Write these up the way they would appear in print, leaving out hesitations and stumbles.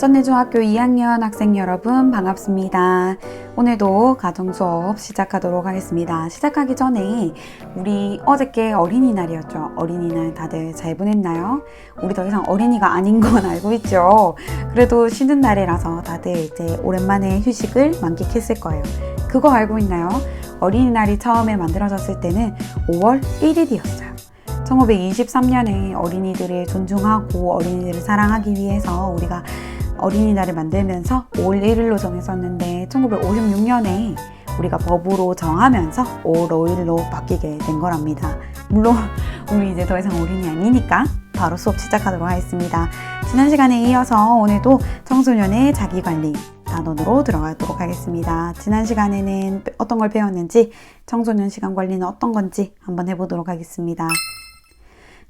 전내중학교 2학년 학생 여러분 반갑습니다. 오늘도 가정 수업 시작하도록 하겠습니다. 시작하기 전에 우리 어저께 어린이날이었죠. 어린이날 다들 잘 보냈나요? 우리 더 이상 어린이가 아닌 건 알고 있죠. 그래도 쉬는 날이라서 다들 이제 오랜만에 휴식을 만끽했을 거예요. 그거 알고 있나요? 어린이날이 처음에 만들어졌을 때는 5월 1일이었어요. 1923년에 어린이들을 존중하고 어린이들을 사랑하기 위해서 우리가 어린이날을 만들면서 5월 1일로 정했었는데 1956년에 우리가 법으로 정하면서 5월 5일로 바뀌게 된 거랍니다. 물론 우리 이제 더 이상 어린이 아니니까 바로 수업 시작하도록 하겠습니다. 지난 시간에 이어서 오늘도 청소년의 자기관리 단원으로 들어가도록 하겠습니다. 지난 시간에는 어떤 걸 배웠는지, 청소년 시간 관리는 어떤 건지 한번 해보도록 하겠습니다.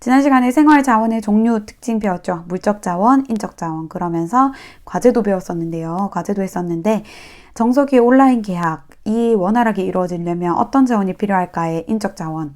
지난 시간에 생활자원의 종류 특징 배웠죠. 물적자원, 인적자원. 그러면서 과제도 배웠었는데요. 과제도 했었는데 정석이 온라인 계약이 원활하게 이루어지려면 어떤 자원이 필요할까의 인적자원.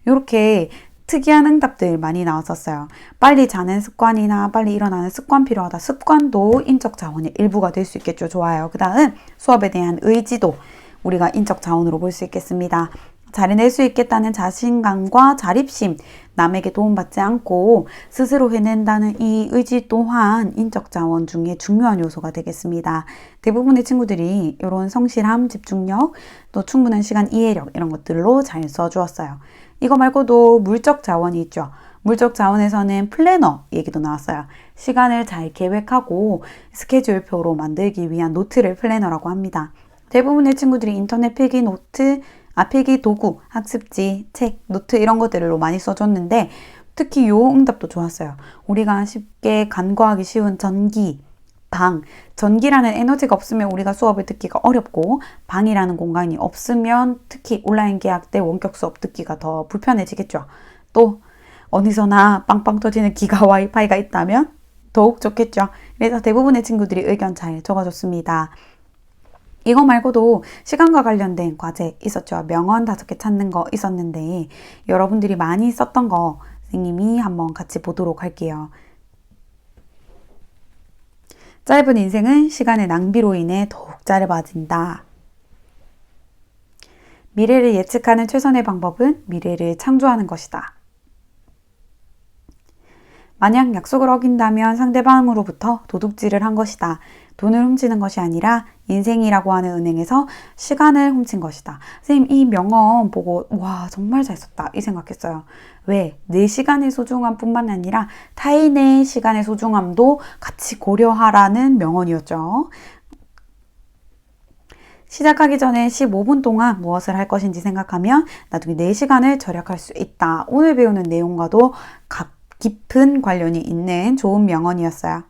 이렇게 특이한 응답들 많이 나왔었어요. 빨리 자는 습관이나 빨리 일어나는 습관 필요하다. 습관도 인적자원의 일부가 될 수 있겠죠. 좋아요. 그 다음 수업에 대한 의지도 우리가 인적자원으로 볼 수 있겠습니다. 잘해낼 수 있겠다는 자신감과 자립심, 남에게 도움받지 않고 스스로 해낸다는 이 의지 또한 인적자원 중에 중요한 요소가 되겠습니다. 대부분의 친구들이 이런 성실함, 집중력, 또 충분한 시간 이해력 이런 것들로 잘 써주었어요. 이거 말고도 물적 자원이 있죠. 물적 자원에서는 플래너 얘기도 나왔어요. 시간을 잘 계획하고 스케줄표로 만들기 위한 노트를 플래너라고 합니다. 대부분의 친구들이 인터넷 필기 노트, 필기 도구, 학습지, 책, 노트 이런 것들로 많이 써줬는데 특히 요 응답도 좋았어요. 우리가 쉽게 간과하기 쉬운 전기, 방. 전기라는 에너지가 없으면 우리가 수업을 듣기가 어렵고 방이라는 공간이 없으면 특히 온라인 계약 때 원격 수업 듣기가 더 불편해지겠죠. 또 어디서나 빵빵 터지는 기가 와이파이가 있다면 더욱 좋겠죠. 그래서 대부분의 친구들이 의견 잘 적어줬습니다. 이거 말고도 시간과 관련된 과제 있었죠. 명언 5개 찾는 거 있었는데 여러분들이 많이 썼던 거 선생님이 한번 같이 보도록 할게요. 짧은 인생은 시간의 낭비로 인해 더욱 짧아진다. 미래를 예측하는 최선의 방법은 미래를 창조하는 것이다. 만약 약속을 어긴다면 상대방으로부터 도둑질을 한 것이다. 돈을 훔치는 것이 아니라 인생이라고 하는 은행에서 시간을 훔친 것이다. 선생님 이 명언 보고 와 정말 잘 썼다 이 생각했어요. 왜? 내 시간의 소중함 뿐만 아니라 타인의 시간의 소중함도 같이 고려하라는 명언이었죠. 시작하기 전에 15분 동안 무엇을 할 것인지 생각하면 나중에 내 시간을 절약할 수 있다. 오늘 배우는 내용과도 깊은 관련이 있는 좋은 명언이었어요.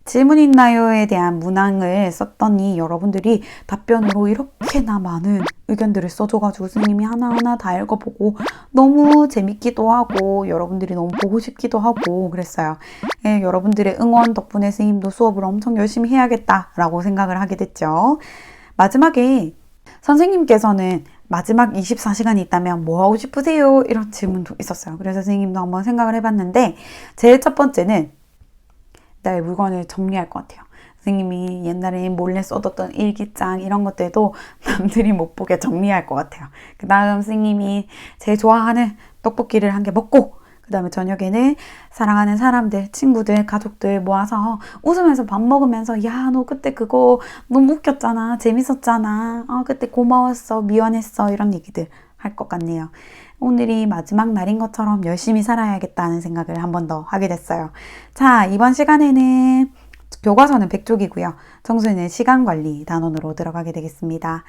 질문 있나요에 대한 문항을 썼더니 여러분들이 답변으로 이렇게나 많은 의견들을 써줘가지고 선생님이 하나하나 다 읽어보고 너무 재밌기도 하고 여러분들이 너무 보고 싶기도 하고 그랬어요. 예, 여러분들의 응원 덕분에 선생님도 수업을 엄청 열심히 해야겠다라고 생각을 하게 됐죠. 마지막에 선생님께서는 마지막 24시간이 있다면 뭐 하고 싶으세요? 이런 질문도 있었어요. 그래서 선생님도 한번 생각을 해봤는데 제일 첫 번째는 나의 물건을 정리할 것 같아요. 선생님이 옛날에 몰래 써뒀던 일기장 이런 것들도 남들이 못 보게 정리할 것 같아요. 그 다음 선생님이 제일 좋아하는 떡볶이를 한 개 먹고 그 다음에 저녁에는 사랑하는 사람들, 친구들, 가족들 모아서 웃으면서 밥 먹으면서 야, 너 그때 그거 너무 웃겼잖아. 재밌었잖아. 그때 고마웠어. 미안했어. 이런 얘기들 할 것 같네요. 오늘이 마지막 날인 것처럼 열심히 살아야겠다는 생각을 한 번 더 하게 됐어요. 자, 이번 시간에는 교과서는 100쪽이고요. 청소년의 시간관리 단원으로 들어가게 되겠습니다.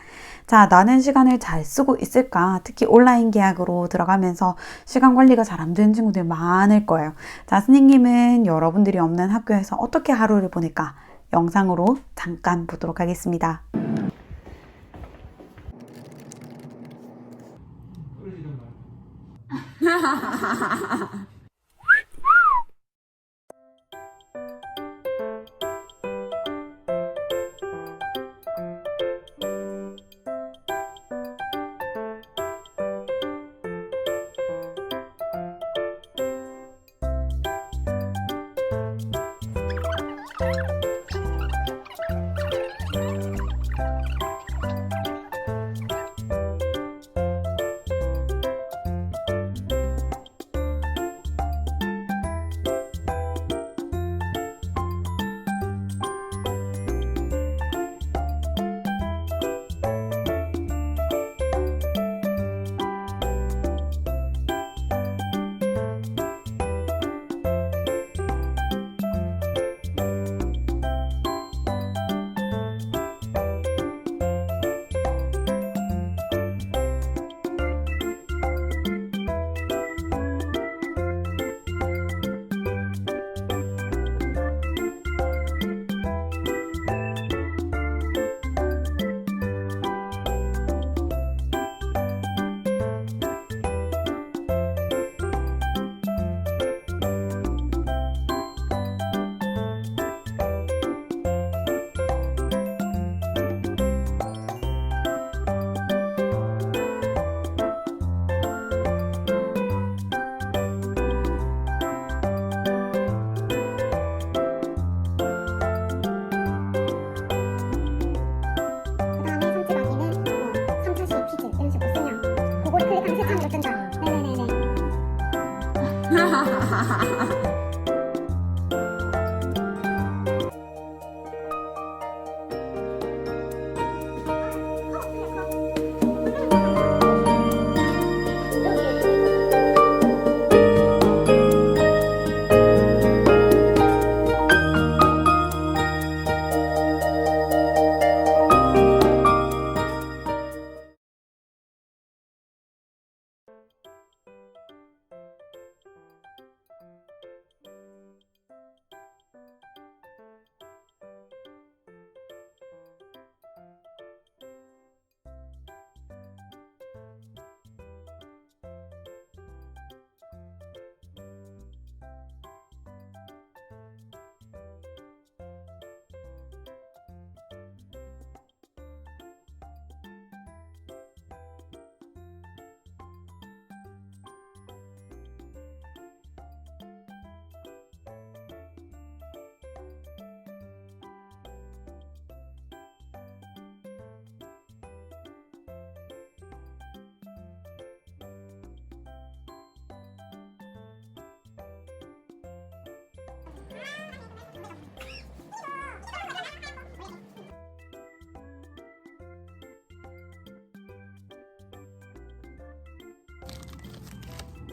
자, 나는 시간을 잘 쓰고 있을까? 특히 온라인 계약으로 들어가면서 시간관리가 잘 안 되는 친구들 많을 거예요. 자, 선생님은 여러분들이 없는 학교에서 어떻게 하루를 보낼까? 영상으로 잠깐 보도록 하겠습니다.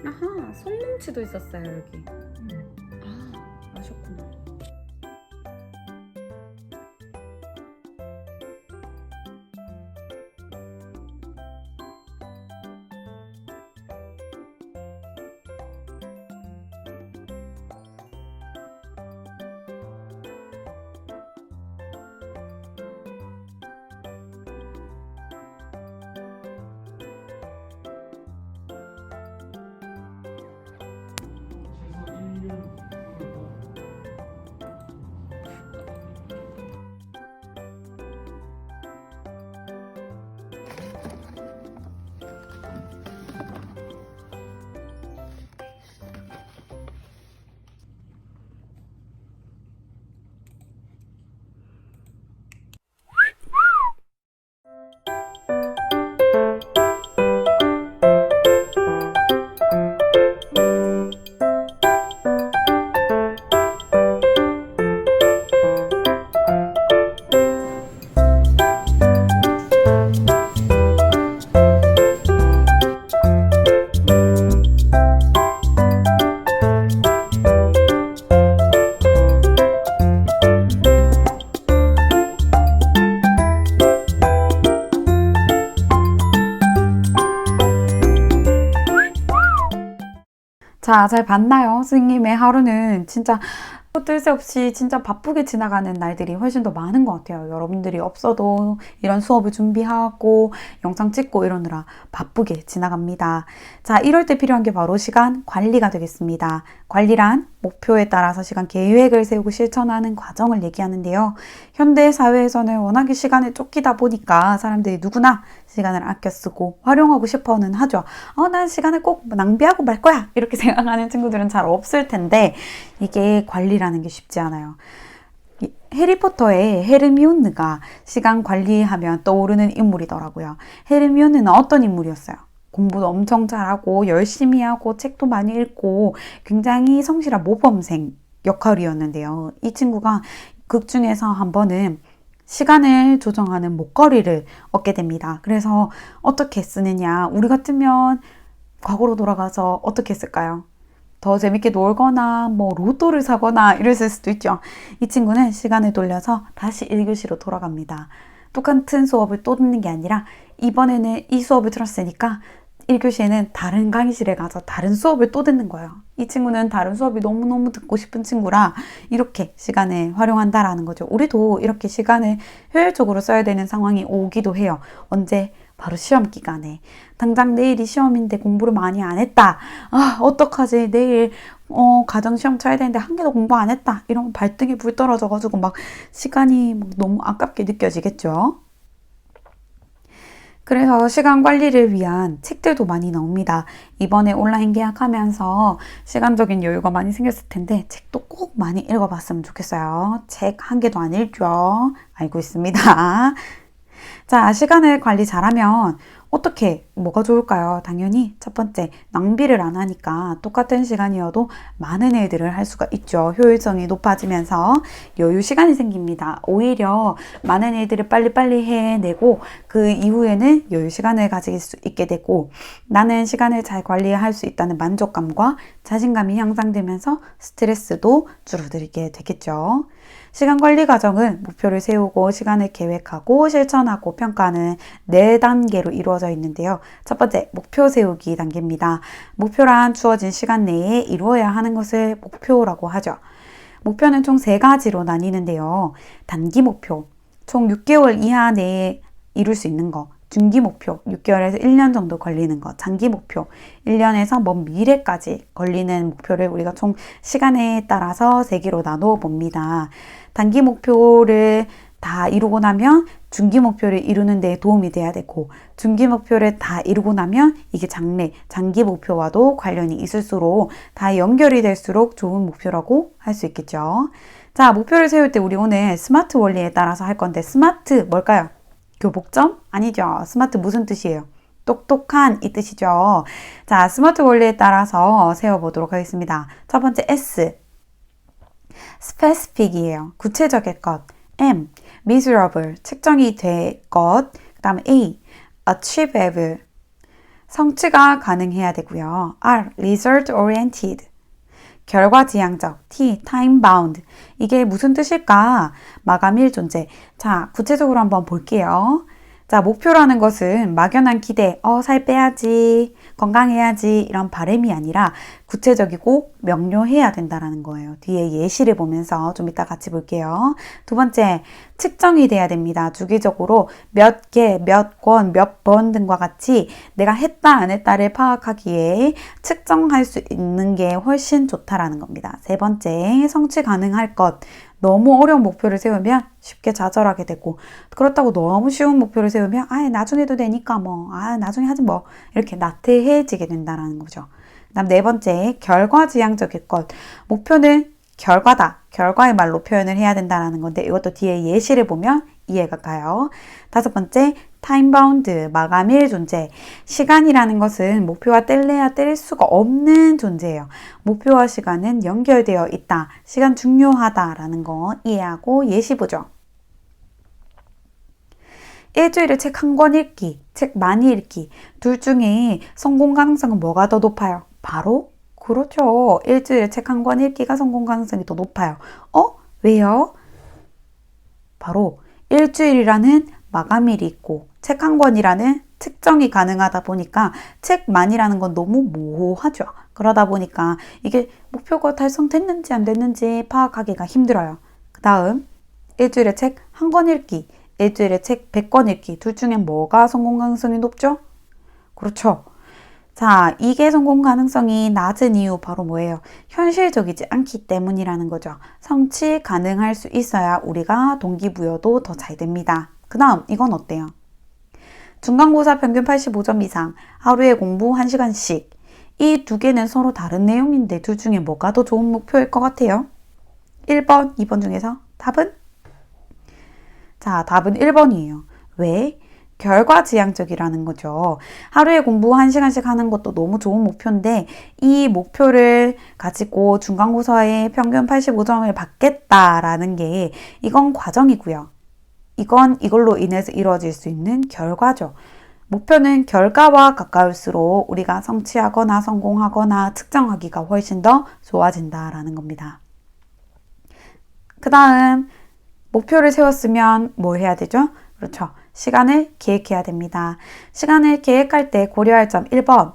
아하, 손뭉치도 있었어요 여기. 아, 아셨구나. 자, 잘 봤나요? 선생님의 하루는 진짜 뜰 새 없이 진짜 바쁘게 지나가는 날들이 훨씬 더 많은 것 같아요. 여러분들이 없어도 이런 수업을 준비하고 영상 찍고 이러느라 바쁘게 지나갑니다. 자, 이럴 때 필요한 게 바로 시간 관리가 되겠습니다. 관리란 목표에 따라서 시간 계획을 세우고 실천하는 과정을 얘기하는데요. 현대 사회에서는 워낙에 시간에 쫓기다 보니까 사람들이 누구나 시간을 아껴 쓰고 활용하고 싶어는 하죠. 난 시간을 꼭 낭비하고 말 거야 이렇게 생각하는 친구들은 잘 없을 텐데 이게 관리라는 게 쉽지 않아요. 해리포터의 헤르미온느가 시간 관리하면 떠오르는 인물이더라고요. 헤르미온느는 어떤 인물이었어요? 공부도 엄청 잘하고 열심히 하고 책도 많이 읽고 굉장히 성실한 모범생 역할이었는데요. 이 친구가 극 중에서 한 번은 시간을 조정하는 목걸이를 얻게 됩니다. 그래서 어떻게 쓰느냐? 우리 같으면 과거로 돌아가서 어떻게 했을까요? 더 재밌게 놀거나 뭐 로또를 사거나 이랬을 수도 있죠. 이 친구는 시간을 돌려서 다시 1교시로 돌아갑니다. 똑같은 수업을 또 듣는 게 아니라 이번에는 이 수업을 들었으니까 1교시에는 다른 강의실에 가서 다른 수업을 또 듣는 거예요. 이 친구는 다른 수업이 너무너무 듣고 싶은 친구라 이렇게 시간을 활용한다라는 거죠. 우리도 이렇게 시간을 효율적으로 써야 되는 상황이 오기도 해요. 언제? 바로 시험 기간에. 당장 내일이 시험인데 공부를 많이 안 했다. 어떡하지? 내일 가정시험 쳐야 되는데 한 개도 공부 안 했다. 이러면 발등에 불 떨어져가지고 막 시간이 막 너무 아깝게 느껴지겠죠? 그래서 시간 관리를 위한 책들도 많이 나옵니다. 이번에 온라인 계약하면서 시간적인 여유가 많이 생겼을 텐데 책도 꼭 많이 읽어봤으면 좋겠어요. 책 한 개도 안 읽죠? 알고 있습니다. 자, 시간을 관리 잘하면 어떻게, 뭐가 좋을까요? 당연히 첫 번째, 낭비를 안 하니까 똑같은 시간이어도 많은 일들을 할 수가 있죠. 효율성이 높아지면서 여유 시간이 생깁니다. 오히려 많은 일들을 빨리빨리 해내고 그 이후에는 여유 시간을 가질 수 있게 되고 나는 시간을 잘 관리할 수 있다는 만족감과 자신감이 향상되면서 스트레스도 줄어들게 되겠죠. 시간 관리 과정은 목표를 세우고 시간을 계획하고 실천하고 평가하는 4단계로 이루어져 있는데요. 첫 번째, 목표 세우기 단계입니다. 목표란 주어진 시간 내에 이루어야 하는 것을 목표라고 하죠. 목표는 총 3가지로 나뉘는데요. 단기 목표, 총 6개월 이하 내에 이룰 수 있는 거. 중기 목표, 6개월에서 1년 정도 걸리는 거. 장기 목표, 1년에서 먼 미래까지 걸리는 목표를 우리가 총 시간에 따라서 3개로 나누어 봅니다. 단기 목표를 다 이루고 나면 중기 목표를 이루는 데 도움이 돼야 되고 중기 목표를 다 이루고 나면 이게 장기 목표와도 관련이 있을수록 다 연결이 될수록 좋은 목표라고 할 수 있겠죠. 자, 목표를 세울 때 우리 오늘 스마트 원리에 따라서 할 건데 스마트 뭘까요? 교복점? 아니죠. 스마트 무슨 뜻이에요? 똑똑한 이 뜻이죠. 자, 스마트 원리에 따라서 세워보도록 하겠습니다. 첫 번째 S, specific이에요. 구체적일 것. M, measurable, 측정이 될 것. 그 다음에 A, achievable, 성취가 가능해야 되고요. R, result oriented, 결과지향적. T, time bound, 이게 무슨 뜻일까? 마감일 존재. 자, 구체적으로 한번 볼게요. 자, 목표라는 것은 막연한 기대, 살 빼야지, 건강해야지 이런 바람이 아니라 구체적이고 명료해야 된다는 거예요. 뒤에 예시를 보면서 좀 이따 같이 볼게요. 두 번째, 측정이 돼야 됩니다. 주기적으로 몇 개, 몇 권, 몇 번 등과 같이 내가 했다 안 했다를 파악하기에 측정할 수 있는 게 훨씬 좋다라는 겁니다. 세 번째, 성취 가능할 것. 너무 어려운 목표를 세우면 쉽게 좌절하게 되고 그렇다고 너무 쉬운 목표를 세우면 나중에 해도 되니까 나중에 하지 이렇게 나태해지게 된다는 거죠. 그 다음 4번째, 결과지향적일 것. 목표는 결과다. 결과의 말로 표현을 해야 된다는 건데 이것도 뒤에 예시를 보면 이해가 가요. 5번째, 타임바운드, 마감일 존재. 시간이라는 것은 목표와 뗄래야 뗄 수가 없는 존재예요. 목표와 시간은 연결되어 있다. 시간 중요하다라는 거 이해하고 예시 보죠. 일주일에 책 1권 읽기, 책 많이 읽기. 둘 중에 성공 가능성은 뭐가 더 높아요? 바로 그렇죠. 일주일에 책 1권 읽기가 성공 가능성이 더 높아요. 왜요? 바로 일주일이라는 마감일이 있고 책 1권이라는 측정이 가능하다 보니까 책만이라는 건 너무 모호하죠. 그러다 보니까 이게 목표가 달성됐는지 안 됐는지 파악하기가 힘들어요. 그 다음 일주일에 책 1권 읽기, 일주일에 책 100권 읽기. 둘 중에 뭐가 성공 가능성이 높죠? 그렇죠. 자, 이게 성공 가능성이 낮은 이유 바로 뭐예요? 현실적이지 않기 때문이라는 거죠. 성취 가능할 수 있어야 우리가 동기부여도 더 잘 됩니다. 그 다음 이건 어때요? 중간고사 평균 85점 이상, 하루에 공부 1시간씩. 이 두 개는 서로 다른 내용인데 둘 중에 뭐가 더 좋은 목표일 것 같아요? 1번, 2번 중에서 답은? 자, 답은 1번이에요. 왜? 결과지향적이라는 거죠. 하루에 공부 1시간씩 하는 것도 너무 좋은 목표인데 이 목표를 가지고 중간고사에 평균 85점을 받겠다라는 게 이건 과정이고요. 이건 이걸로 인해서 이루어질 수 있는 결과죠. 목표는 결과와 가까울수록 우리가 성취하거나 성공하거나 측정하기가 훨씬 더 좋아진다라는 겁니다. 그 다음 목표를 세웠으면 뭘 해야 되죠? 그렇죠. 시간을 계획해야 됩니다. 시간을 계획할 때 고려할 점 1번.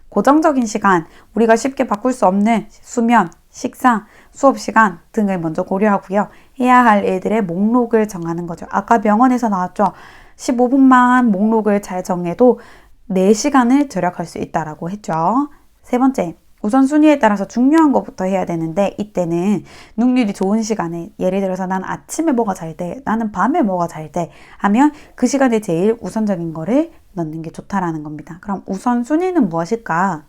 고정적인 시간, 우리가 쉽게 바꿀 수 없는 수면, 식사, 수업 시간 등을 먼저 고려하고요. 해야 할 일들의 목록을 정하는 거죠. 아까 명언에서 나왔죠. 15분만 목록을 잘 정해도 4시간을 절약할 수 있다라고 했죠. 세 번째, 우선순위에 따라서 중요한 것부터 해야 되는데 이때는 능률이 좋은 시간에 예를 들어서 난 아침에 뭐가 잘 돼, 나는 밤에 뭐가 잘 돼 하면 그 시간에 제일 우선적인 거를 넣는 게 좋다라는 겁니다. 그럼 우선순위는 무엇일까?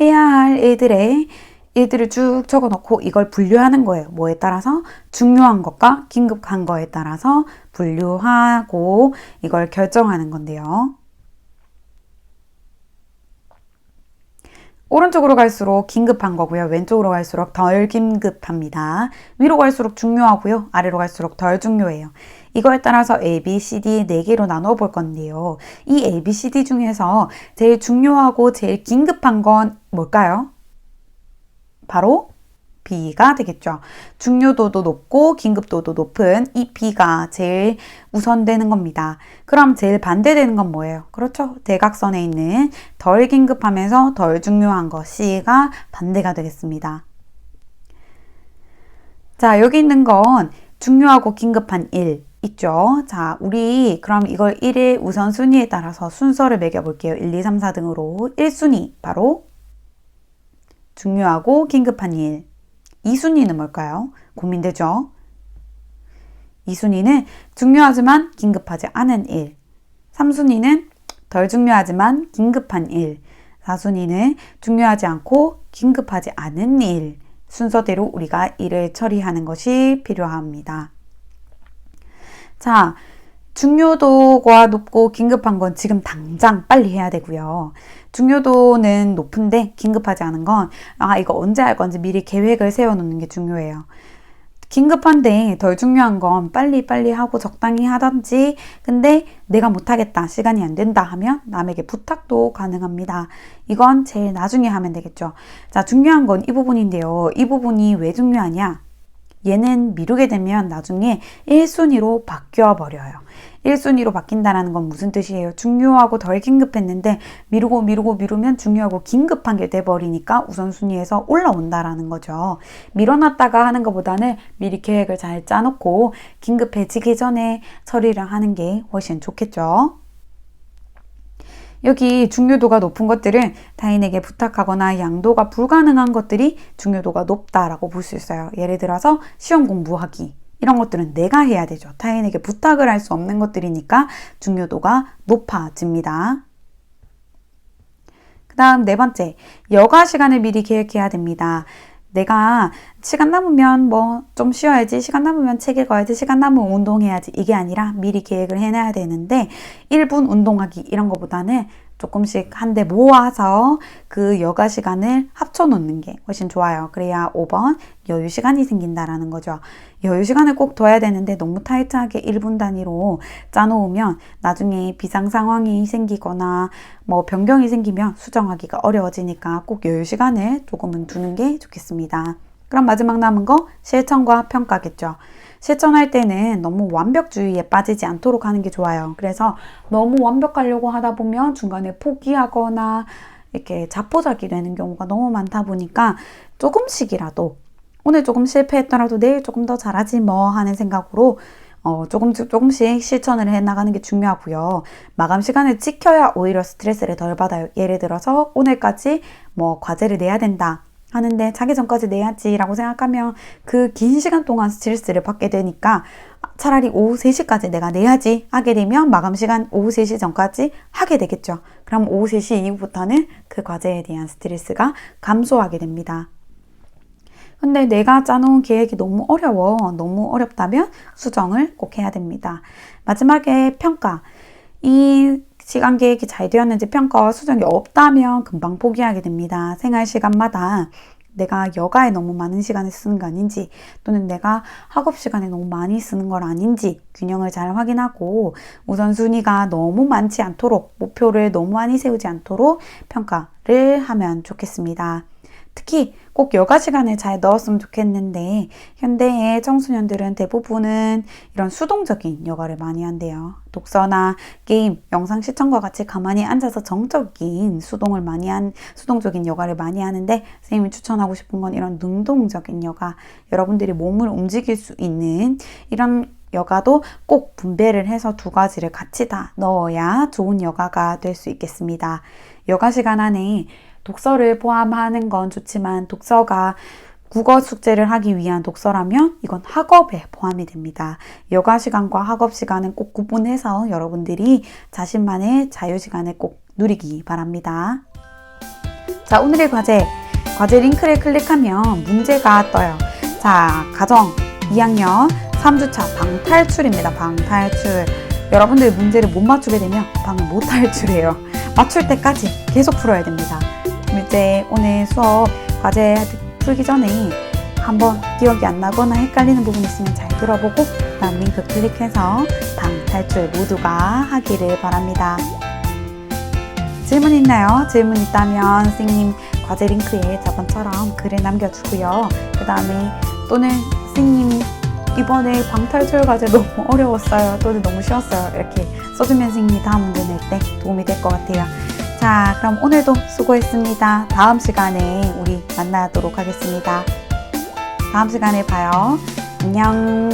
해야 할 일들의 얘들을 쭉 적어놓고 이걸 분류하는 거예요. 뭐에 따라서? 중요한 것과 긴급한 거에 따라서 분류하고 이걸 결정하는 건데요. 오른쪽으로 갈수록 긴급한 거고요. 왼쪽으로 갈수록 덜 긴급합니다. 위로 갈수록 중요하고요. 아래로 갈수록 덜 중요해요. 이거에 따라서 A, B, C, D 4개로 나눠 볼 건데요. 이 A, B, C, D 중에서 제일 중요하고 제일 긴급한 건 뭘까요? 바로 B가 되겠죠. 중요도도 높고 긴급도도 높은 이 B가 제일 우선되는 겁니다. 그럼 제일 반대되는 건 뭐예요? 그렇죠. 대각선에 있는 덜 긴급하면서 덜 중요한 거 C가 반대가 되겠습니다. 자, 여기 있는 건 중요하고 긴급한 1 있죠. 자, 우리 그럼 이걸 1의 우선순위에 따라서 순서를 매겨볼게요. 1, 2, 3, 4 등으로 1순위 바로 중요하고 긴급한 일. 2순위는 뭘까요? 고민되죠? 2순위는 중요하지만 긴급하지 않은 일. 3순위는 덜 중요하지만 긴급한 일. 4순위는 중요하지 않고 긴급하지 않은 일. 순서대로 우리가 일을 처리하는 것이 필요합니다. 자, 중요도가 높고 긴급한 건 지금 당장 빨리 해야 되고요. 중요도는 높은데 긴급하지 않은 건 이거 언제 할 건지 미리 계획을 세워놓는 게 중요해요. 긴급한데 덜 중요한 건 빨리빨리 하고 적당히 하던지 근데 내가 못하겠다 시간이 안 된다 하면 남에게 부탁도 가능합니다. 이건 제일 나중에 하면 되겠죠. 자, 중요한 건 이 부분인데요. 이 부분이 왜 중요하냐? 얘는 미루게 되면 나중에 1순위로 바뀌어 버려요. 1순위로 바뀐다는 건 무슨 뜻이에요? 중요하고 덜 긴급했는데 미루면 중요하고 긴급한 게 돼버리니까 우선순위에서 올라온다라는 거죠. 밀어놨다가 하는 것보다는 미리 계획을 잘 짜놓고 긴급해지기 전에 처리를 하는 게 훨씬 좋겠죠. 여기 중요도가 높은 것들은 타인에게 부탁하거나 양도가 불가능한 것들이 중요도가 높다라고 볼 수 있어요. 예를 들어서 시험 공부하기 이런 것들은 내가 해야 되죠. 타인에게 부탁을 할 수 없는 것들이니까 중요도가 높아집니다. 그 다음 4번째, 여가 시간을 미리 계획해야 됩니다. 내가 시간 남으면 좀 쉬어야지, 시간 남으면 책 읽어야지, 시간 남으면 운동해야지 이게 아니라 미리 계획을 해놔야 되는데 1분 운동하기 이런 것보다는 조금씩 한데 모아서 그 여가 시간을 합쳐놓는 게 훨씬 좋아요. 그래야 5번 여유 시간이 생긴다라는 거죠. 여유 시간을 꼭 둬야 되는데 너무 타이트하게 1분 단위로 짜놓으면 나중에 비상 상황이 생기거나 변경이 생기면 수정하기가 어려워지니까 꼭 여유 시간을 조금은 두는 게 좋겠습니다. 그럼 마지막 남은 거 실천과 평가겠죠. 실천할 때는 너무 완벽주의에 빠지지 않도록 하는 게 좋아요. 그래서 너무 완벽하려고 하다 보면 중간에 포기하거나 이렇게 자포자기 되는 경우가 너무 많다 보니까 조금씩이라도 오늘 조금 실패했더라도 내일 조금 더 잘하지 하는 생각으로 조금씩 실천을 해나가는 게 중요하고요. 마감 시간을 지켜야 오히려 스트레스를 덜 받아요. 예를 들어서 오늘까지 과제를 내야 된다 하는데 자기 전까지 내야지 라고 생각하면 그 긴 시간 동안 스트레스를 받게 되니까 차라리 오후 3시까지 내가 내야지 하게 되면 마감 시간 오후 3시 전까지 하게 되겠죠. 그럼 오후 3시 이후부터는 그 과제에 대한 스트레스가 감소하게 됩니다. 근데 내가 짜놓은 계획이 너무 어려워. 너무 어렵다면 수정을 꼭 해야 됩니다. 마지막에 평가. 이 시간 계획이 잘 되었는지 평가와 수정이 없다면 금방 포기하게 됩니다. 생활 시간마다 내가 여가에 너무 많은 시간을 쓰는 거 아닌지 또는 내가 학업 시간에 너무 많이 쓰는 걸 아닌지 균형을 잘 확인하고 우선순위가 너무 많지 않도록 목표를 너무 많이 세우지 않도록 평가를 하면 좋겠습니다. 특히 꼭 여가 시간을 잘 넣었으면 좋겠는데 현대의 청소년들은 대부분은 이런 수동적인 여가를 많이 한대요. 독서나 게임, 영상 시청과 같이 가만히 앉아서 정적인 수동적인 여가를 많이 하는데 선생님이 추천하고 싶은 건 이런 능동적인 여가, 여러분들이 몸을 움직일 수 있는 이런 여가도 꼭 분배를 해서 2가지를 같이 다 넣어야 좋은 여가가 될 수 있겠습니다. 여가 시간 안에 독서를 포함하는 건 좋지만 독서가 국어 숙제를 하기 위한 독서라면 이건 학업에 포함이 됩니다. 여가 시간과 학업 시간은 꼭 구분해서 여러분들이 자신만의 자유 시간을 꼭 누리기 바랍니다. 자, 오늘의 과제. 과제 링크를 클릭하면 문제가 떠요. 자, 가정 2학년 3주차 방탈출입니다. 방탈출. 여러분들 문제를 못 맞추게 되면 방을 못 탈출해요. 맞출 때까지 계속 풀어야 됩니다. 이제 오늘 수업 과제 풀기 전에 한번 기억이 안 나거나 헷갈리는 부분 있으면 잘 들어보고 다음 링크 클릭해서 방탈출 모두가 하기를 바랍니다. 질문 있나요? 질문 있다면 선생님 과제 링크에 저번처럼 글을 남겨주고요. 그 다음에 또는 선생님 이번에 방탈출 과제 너무 어려웠어요. 또는 너무 쉬웠어요. 이렇게 써주면 선생님이 다음 문제 낼 때 도움이 될 것 같아요. 자, 그럼 오늘도 수고했습니다. 다음 시간에 우리 만나도록 하겠습니다. 다음 시간에 봐요. 안녕.